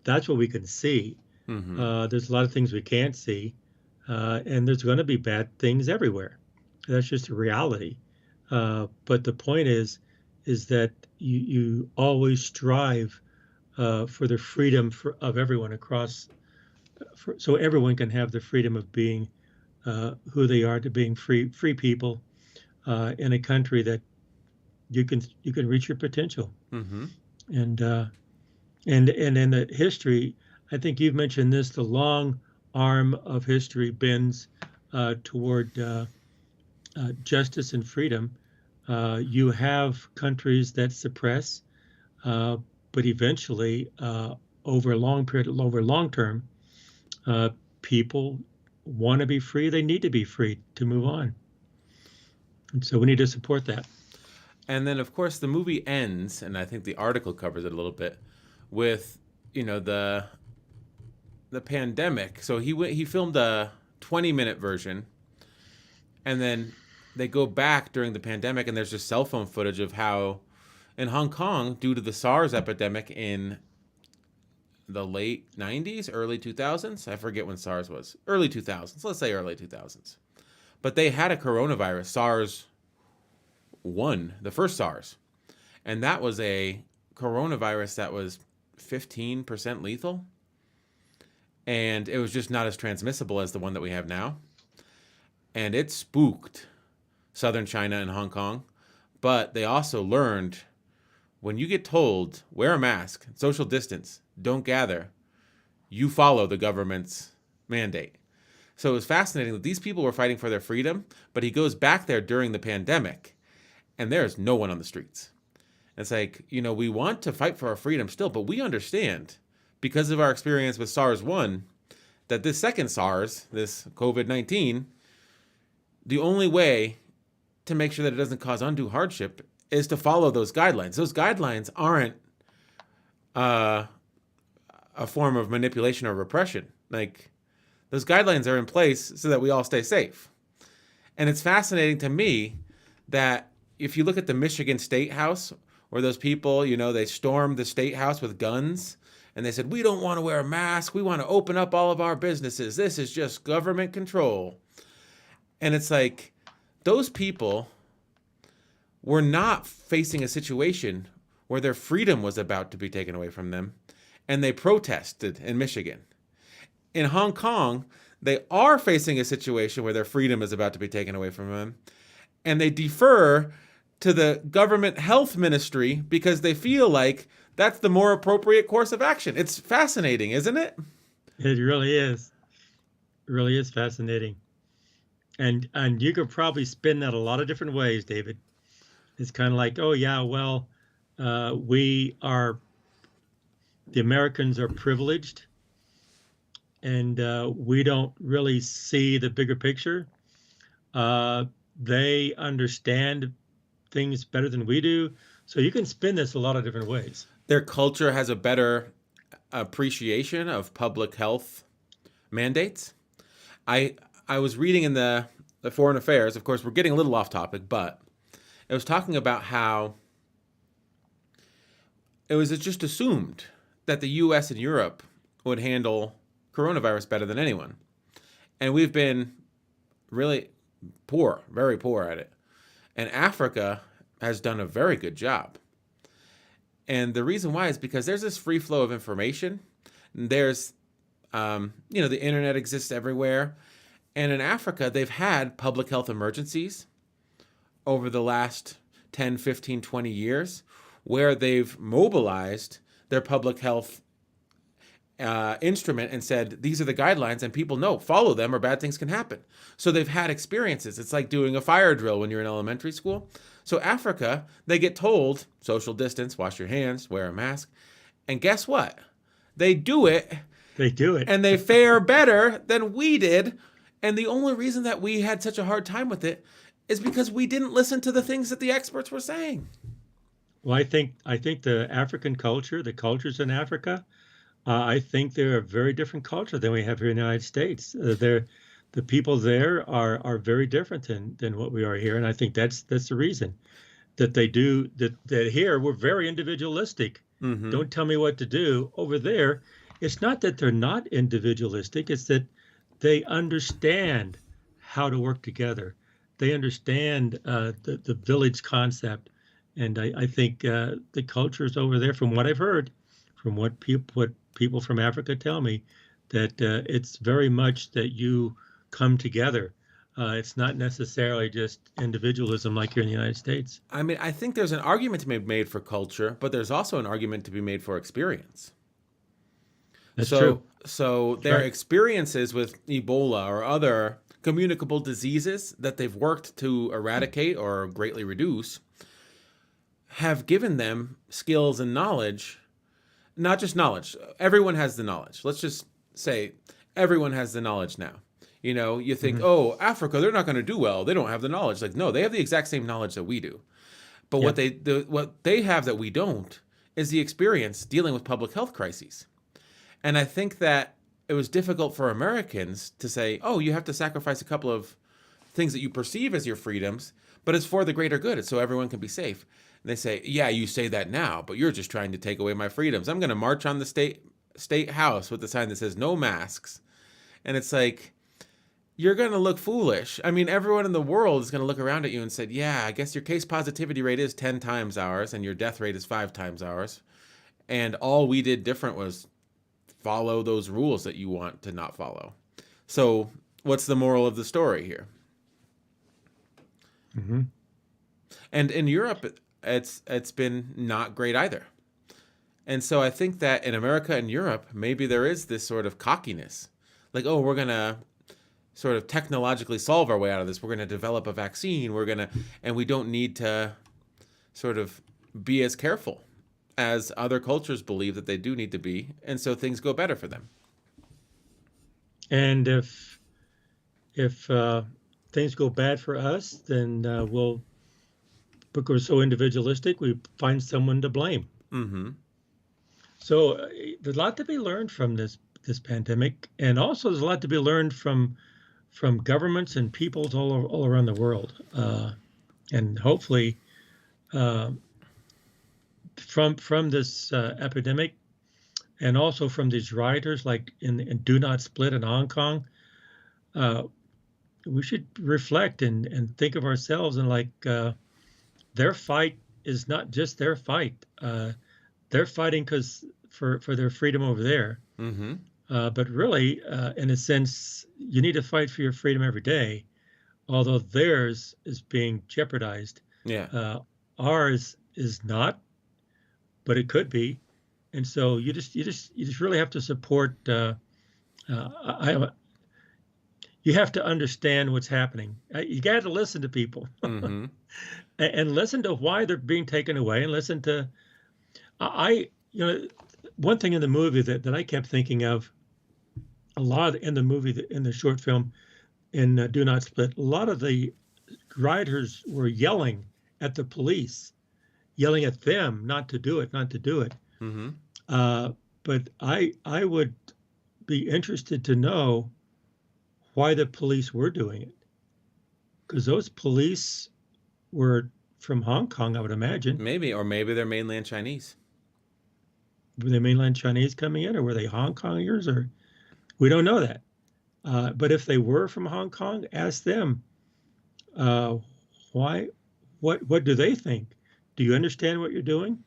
S2: That's what we can see.
S1: Mm-hmm.
S2: There's a lot of things we can't see, and there's going to be bad things everywhere. That's just a reality. But the point is that you always strive for the freedom of everyone across, so everyone can have the freedom of being who they are, to being free people in a country that you can reach your potential.
S1: Mm-hmm.
S2: And and in the history, I think you've mentioned this, the long arm of history bends toward justice and freedom. You have countries that suppress, but eventually, over long term, people want to be free. They need to be free to move on, and so we need to support that.
S1: And then, of course, the movie ends, and I think the article covers it a little bit, with the pandemic. So he filmed a 20-minute version, and then they go back during the pandemic, and there's just cell phone footage of how in Hong Kong, due to the SARS epidemic in the late 90s, early 2000s, I forget when SARS was, early 2000s, let's say early 2000s. But they had a coronavirus, SARS 1, the first SARS. And that was a coronavirus that was 15% lethal. And it was just not as transmissible as the one that we have now. And it spooked southern China and Hong Kong. But they also learned, when you get told, wear a mask, social distance, don't gather, you follow the government's mandate. So it was fascinating that these people were fighting for their freedom, but he goes back there during the pandemic, and there's no one on the streets. It's like, we want to fight for our freedom still, but we understand, because of our experience with SARS 1, that this second SARS, this COVID-19, the only way to make sure that it doesn't cause undue hardship is to follow those guidelines. Those guidelines aren't a form of manipulation or repression. Like, those guidelines are in place so that we all stay safe. And it's fascinating to me that if you look at the Michigan State House, where those people, they stormed the State House with guns, and they said, we don't want to wear a mask. We want to open up all of our businesses. This is just government control. And it's like, those people were not facing a situation where their freedom was about to be taken away from them, and they protested in Michigan. In Hong Kong, they are facing a situation where their freedom is about to be taken away from them, and they defer to the government health ministry because they feel like that's the more appropriate course of action. It's fascinating, isn't it?
S2: It really is. It really is fascinating. And you could probably spin that a lot of different ways, David. It's kind of like, oh yeah, well, the Americans are privileged, and we don't really see the bigger picture. They understand things better than we do. So you can spin this a lot of different ways.
S1: Their culture has a better appreciation of public health mandates. I was reading in the Foreign Affairs, of course, we're getting a little off topic, but it was talking about how it was just assumed that the US and Europe would handle coronavirus better than anyone. And we've been really poor, very poor at it. And Africa has done a very good job. And the reason why is because there's this free flow of information. There's, the internet exists everywhere. And in Africa, they've had public health emergencies over the last 10, 15, 20 years where they've mobilized their public health instrument and said, these are the guidelines, and people know, follow them or bad things can happen. So they've had experiences. It's like doing a fire drill when you're in elementary school. So Africa, they get told, social distance, wash your hands, wear a mask. And guess what? They do it.
S2: They do it.
S1: And they fare better than we did. And the only reason that we had such a hard time with it is because we didn't listen to the things that the experts were saying.
S2: Well, I think the African culture, the cultures in Africa, I think they're a very different culture than we have here in the United States. They're the people there are very different than what we are here, and I think that's the reason that they do that here we're very individualistic.
S1: Mm-hmm.
S2: Don't tell me what to do. Over there, it's not that they're not individualistic, it's that they understand how to work together. They understand the village concept. And I think the cultures over there, from what I've heard, from what people from Africa tell me, that it's very much that you come together. It's not necessarily just individualism like here in the United States.
S1: I mean, I think there's an argument to be made for culture, but there's also an argument to be made for experience.
S2: That's true.
S1: So their experiences with Ebola or other communicable diseases that they've worked to eradicate or greatly reduce have given them skills and knowledge, not just knowledge. Everyone has the knowledge. Let's just say everyone has the knowledge now. You know, you think, oh, Africa, they're not going to do well. They don't have the knowledge. Like, no, they have the exact same knowledge that we do. But what they have that we don't is the experience dealing with public health crises. And I think that it was difficult for Americans to say, oh, you have to sacrifice a couple of things that you perceive as your freedoms, but it's for the greater good. It's so everyone can be safe. And they say, yeah, you say that now, but you're just trying to take away my freedoms. I'm going to march on the state house with the sign that says no masks. And it's like, you're going to look foolish. I mean, everyone in the world is going to look around at you and say, yeah, I guess your case positivity rate is 10 times ours and your death rate is 5 times ours. And all we did different was follow those rules that you want to not follow. So what's the moral of the story here?
S2: Mm-hmm.
S1: And in Europe, it's been not great either. And so I think that in America and Europe, maybe there is this sort of cockiness. Like, oh, we're going to sort of technologically solve our way out of this. We're going to develop a vaccine. And we don't need to sort of be as careful as other cultures believe that they do need to be. And so things go better for them.
S2: And if things go bad for us, then we'll, because we're so individualistic, we find someone to blame.
S1: Mm-hmm.
S2: So there's a lot to be learned from this pandemic, and also there's a lot to be learned from governments and peoples all around the world, and hopefully from this epidemic, and also from these rioters like in Do Not Split in Hong Kong, we should reflect and think of ourselves and like their fight is not just their fight. They're fighting for their freedom over there.
S1: Mm-hmm.
S2: But really, in a sense, you need to fight for your freedom every day, although theirs is being jeopardized.
S1: Yeah.
S2: Ours is not, but it could be. And so you just really have to support. You have to understand what's happening. You got to listen to people,
S1: Mm-hmm.
S2: and listen to why they're being taken away, and listen to. One thing in the movie that I kept thinking of, a lot in the movie, in the short film, in Do Not Split, a lot of the rioters were yelling at the police, yelling at them not to do it, not to do it.
S1: Mm-hmm.
S2: But I would be interested to know why the police were doing it, because those police were from Hong Kong, I would imagine.
S1: Maybe they're mainland Chinese.
S2: Were they mainland Chinese coming in, or were they Hong Kongers, or we don't know that. But if they were from Hong Kong, ask them why. What do they think? Do you understand what you're doing,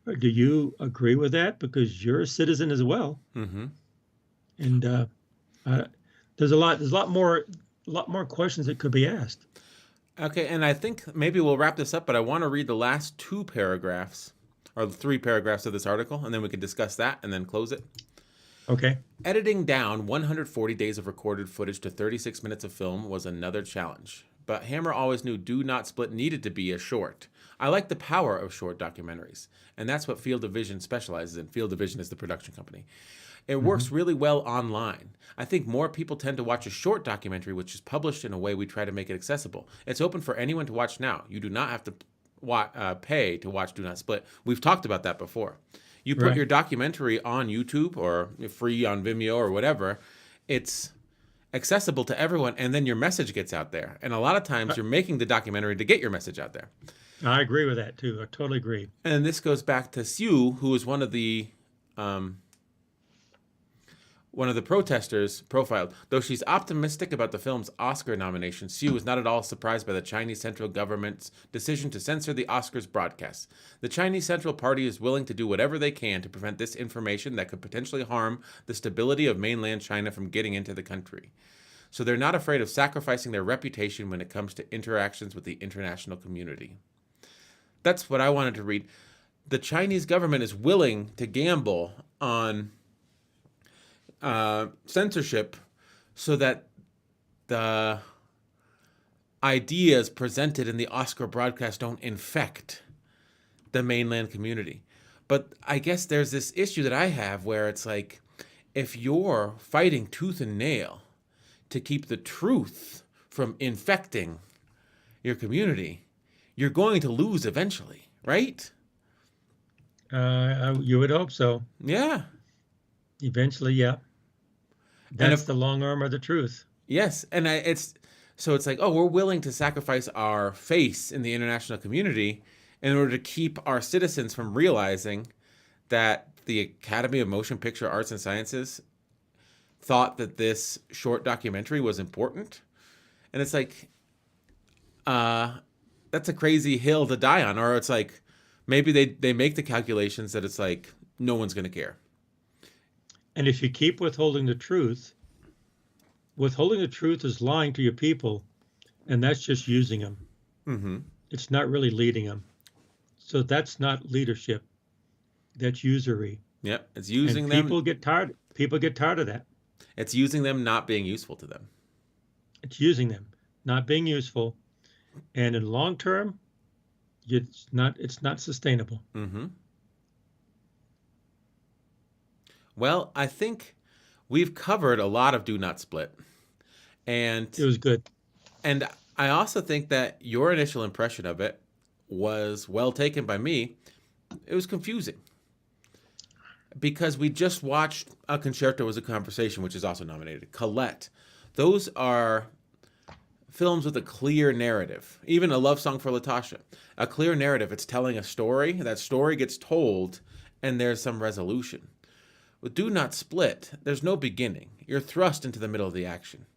S2: or do you agree with that because you're a citizen as well?
S1: Mm-hmm.
S2: And there's a lot more questions that could be asked.
S1: Okay, and I think maybe we'll wrap this up, but I want to read the last 2 paragraphs or the 3 paragraphs of this article, and then we can discuss that and then close it.
S2: Okay.
S1: Editing down 140 days of recorded footage to 36 minutes of film was another challenge. But Hammer always knew Do Not Split needed to be a short. I like the power of short documentaries, and that's what Field of Vision specializes in. Field of Vision is the production company. It works really well online. I think more people tend to watch a short documentary, which is published in a way we try to make it accessible. It's open for anyone to watch now. You do not have to pay to watch Do Not Split. We've talked about that before. You put your documentary on YouTube or free on Vimeo or whatever. It's accessible to everyone, and then your message gets out there. And a lot of times
S2: I,
S1: you're making the documentary to get your message out there.
S2: I agree with that too. I totally agree.
S1: And this goes back to Sue, who was um, one of the protesters profiled. Though she's optimistic about the film's Oscar nomination, Sue was not at all surprised by the Chinese central government's decision to censor the Oscars broadcasts. The Chinese Central Party is willing to do whatever they can to prevent this information that could potentially harm the stability of mainland China from getting into the country. So they're not afraid of sacrificing their reputation when it comes to interactions with the international community. That's what I wanted to read. The Chinese government is willing to gamble on censorship so that the ideas presented in the Oscar broadcast don't infect the mainland community. But I guess there's this issue that I have where it's like, if you're fighting tooth and nail to keep the truth from infecting your community, you're going to lose eventually, right?
S2: You would hope so.
S1: Yeah.
S2: Eventually, yeah. That's the long arm of the truth.
S1: Yes, and it's like, oh, we're willing to sacrifice our face in the international community in order to keep our citizens from realizing that the Academy of Motion Picture Arts and Sciences thought that this short documentary was important. And it's like, that's a crazy hill to die on. Or it's like, maybe they make the calculations that it's like, no one's going to care.
S2: And if you keep withholding the truth is lying to your people, and that's just using them.
S1: Mm-hmm.
S2: It's not really leading them. So that's not leadership. That's usury.
S1: Yep, it's using them.
S2: People get tired of that.
S1: It's using them, not being useful to them.
S2: It's using them, not being useful, and in long term, it's not sustainable.
S1: Mm-hmm. Well, I think we've covered a lot of Do Not Split. And
S2: it was good.
S1: And I also think that your initial impression of it was well taken by me. It was confusing. Because we just watched A Concerto Was a Conversation, which is also nominated. Colette. Those are films with a clear narrative. Even A Love Song for Latasha. A clear narrative. It's telling a story. That story gets told, and there's some resolution. With Do Not Split, there's no beginning. You're thrust into the middle of the action.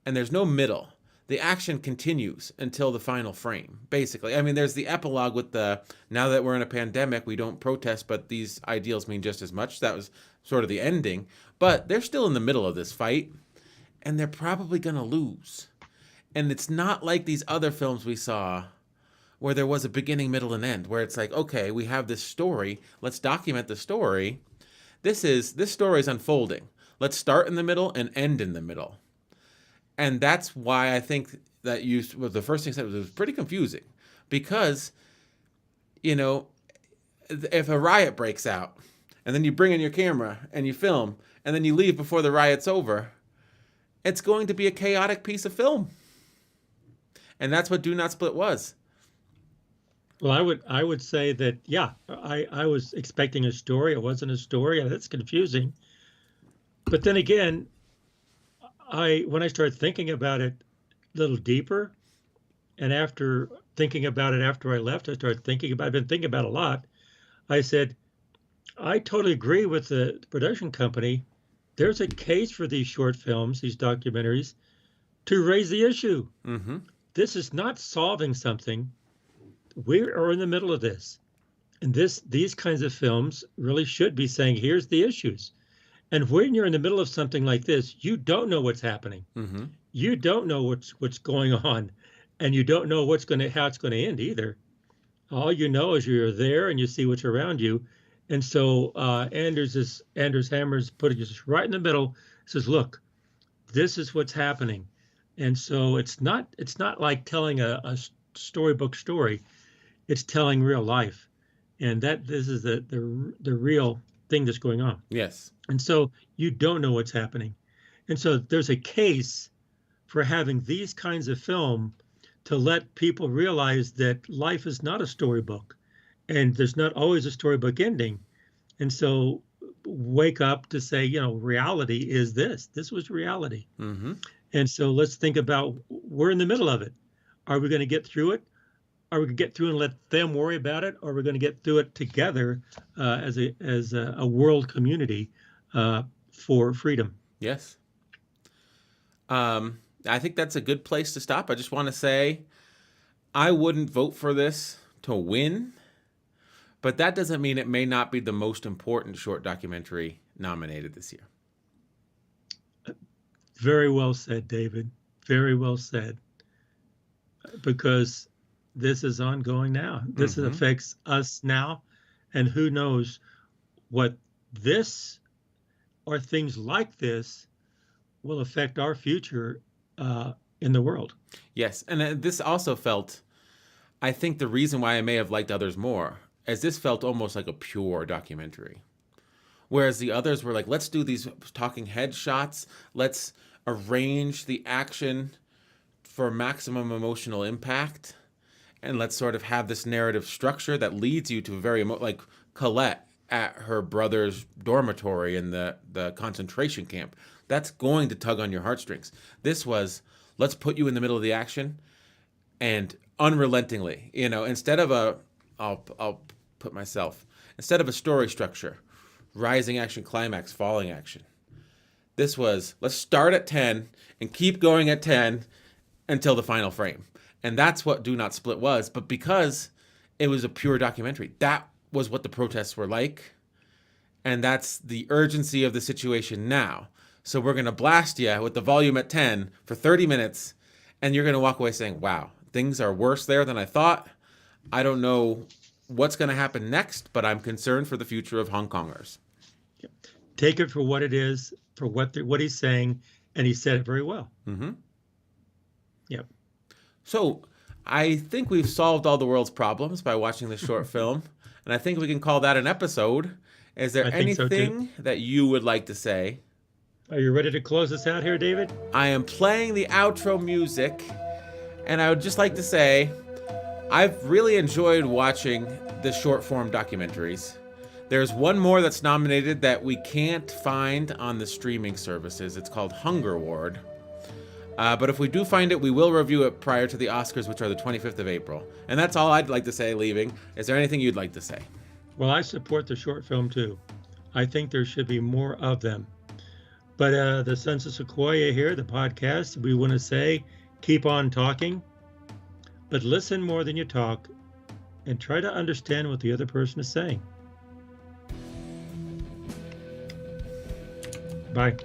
S1: And there's no middle. The action continues until the final frame, basically. I mean, there's the epilogue with the, now that we're in a pandemic, we don't protest, but these ideals mean just as much. That was sort of the ending. But they're still in the middle of this fight, and they're probably going to lose. And it's not like these other films we saw where there was a beginning, middle, and end, where it's like, okay, we have this story. Let's document the story. This story is unfolding. Let's start in the middle and end in the middle. And that's why I think that the first thing I said was pretty confusing. Because, if a riot breaks out, and then you bring in your camera and you film, and then you leave before the riot's over, it's going to be a chaotic piece of film. And that's what Do Not Split was.
S2: Well, I would say that, yeah, I was expecting a story. It wasn't a story, and that's confusing. But then again, when I started thinking about it a little deeper, and after thinking about it after I left, I've been thinking about it a lot. I said, I totally agree with the production company. There's a case for these short films, these documentaries, to raise the issue.
S1: Mm-hmm.
S2: This is not solving something. We are in the middle of this. And these kinds of films really should be saying, here's the issues. And when you're in the middle of something like this, you don't know what's happening.
S1: Mm-hmm.
S2: You don't know what's going on, and you don't know how it's going to end either. All you know is you're there and you see what's around you. And so Anders Hammer's putting us right in the middle. Says, look, this is what's happening. And so it's not like telling a storybook story. It's telling real life, and this is the real thing that's going on.
S1: Yes.
S2: And so you don't know what's happening. And so there's a case for having these kinds of film to let people realize that life is not a storybook, and there's not always a storybook ending. And so wake up to say, reality is this. This was reality.
S1: Mm-hmm.
S2: And so let's think about, we're in the middle of it. Are we going to get through it? Are we going to get through and let them worry about it? Or are we going to get through it together as a world community for freedom?
S1: Yes. I think that's a good place to stop. I just want to say I wouldn't vote for this to win, but that doesn't mean it may not be the most important short documentary nominated this year.
S2: Very well said, David. Very well said. Because this is ongoing now. This affects us now. And who knows what this or things like this will affect our future in the world.
S1: Yes. And this also felt, I think the reason why I may have liked others more, as this felt almost like a pure documentary. Whereas the others were like, let's do these talking head shots. Let's arrange the action for maximum emotional impact. And let's sort of have this narrative structure that leads you to a very, like Colette at her brother's dormitory in the concentration camp. That's going to tug on your heartstrings. This was, let's put you in the middle of the action and unrelentingly, instead of I'll put myself, instead of a story structure, rising action, climax, falling action. This was, let's start at 10 and keep going at 10 until the final frame. And that's what Do Not Split was. But because it was a pure documentary, that was what the protests were like. And that's the urgency of the situation now. So we're going to blast you with the volume at 10 for 30 minutes. And you're going to walk away saying, wow, things are worse there than I thought. I don't know what's going to happen next, but I'm concerned for the future of Hong Kongers.
S2: Take it for what it is, for what he's saying. And he said it very well.
S1: Mm-hmm.
S2: Yep.
S1: So I think we've solved all the world's problems by watching this short film. And I think we can call that an episode. Is there anything that you would like to say?
S2: Are you ready to close us out here, David?
S1: I am playing the outro music. And I would just like to say, I've really enjoyed watching the short form documentaries. There's one more that's nominated that we can't find on the streaming services. It's called Hunger Ward. But if we do find it, we will review it prior to the Oscars, which are the 25th of April. And that's all I'd like to say leaving. Is there anything you'd like to say?
S2: Well, I support the short film too. I think there should be more of them. But the Sons of Sequoia here, the podcast, we want to say, keep on talking, but listen more than you talk and try to understand what the other person is saying. Bye.